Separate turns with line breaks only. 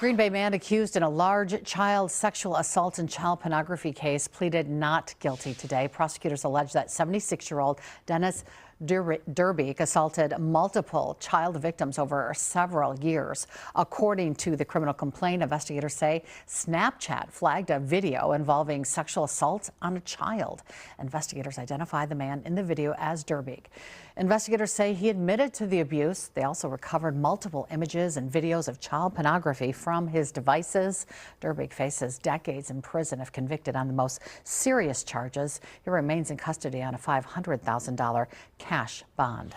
Green Bay man accused in a large child sexual assault and child pornography case pleaded not guilty today. Prosecutors allege that 76-year-old Dennis Derbeek assaulted multiple child victims over several years. According to the criminal complaint, investigators say Snapchat flagged a video involving sexual assault on a child. Investigators identified the man in the video as Derbeek. Investigators say he admitted to the abuse. They also recovered multiple images and videos of child pornography from his devices. Derbeek faces decades in prison if convicted on the most serious charges. He remains in custody on a $500,000 cash bond.